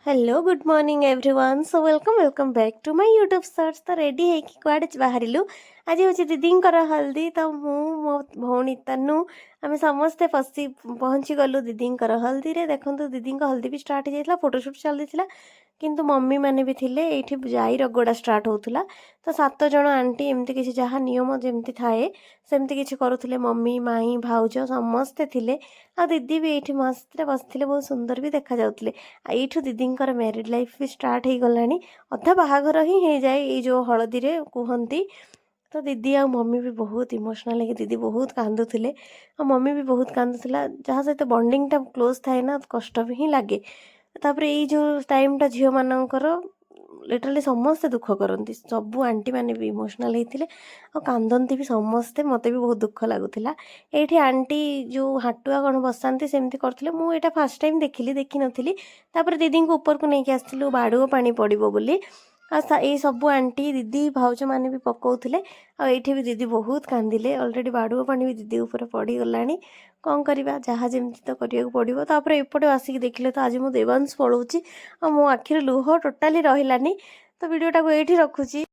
Hello good morning everyone so welcome back to my YouTube search तो ready है कि कुआड़े बाहरिलु आज हूँ दीदींकर हल्दी तो मो भौणी तनु आम समस्ते पशि पहुँची गलु दीदींकर हल्दी रे देखो दीदी हल्दी भी स्टार्ट हो जाता फोटोशूट चलती किंतु मम्मी मैंने भी थिले ये जाई रगड़ा स्टार्ट होता तो 7 जन आंटी एमती किसी जहाँ नियम जमती थाए सेमती किसी करुले मम्मी माई भाउज समस्ते थिले आ दीदी भी ये मस्त बसते बहुत सुंदर भी देखा जाउतले यू दीदींकर मैरिड लाइफ भी स्टार्ट हो गला अधा बाहाघर ही हो जाए ये जो हलदी रे कहती तो दीदी आ मम्मी भी बहुत इमोशनल है दीदी बहुत कांदुले आ मम्मी भी बहुत कांदुला जहाँ सहित बॉन्डिंग टा क्लोज थाए ना कष्ट भी ही लगे तापर ये जो टाइमटा झील मानकर लिटराली समस्ते दुख करती सबू आंटी मैंने भी इमोशनल होते कांदती भी समस्ते मत भी बहुत दुख लगुला ये आंटी जो हाटुआ कौन बसाती सेमती करते मुझे फास्ट टाइम देखी नी तापर दीदी को ऊपर को लेकिन आसलु बाड़ुओ पानी पड़ो बोली ये सबू आंटी दीदी भाउज मैंने भी पकाउले आठी भी दीदी बहुत कांदिले ऑलरेडी बाड़ुओ पानी भी दीदी ऊपर पड़गला कौन करवा जहाँ जमी तो करा पड़ो तापर एपटे आसिक देखिले तो आज मो देवांश पलाऊँगी आ मो आखिर लुह टोटाली रही तो वीडियोटा को ये रखुची।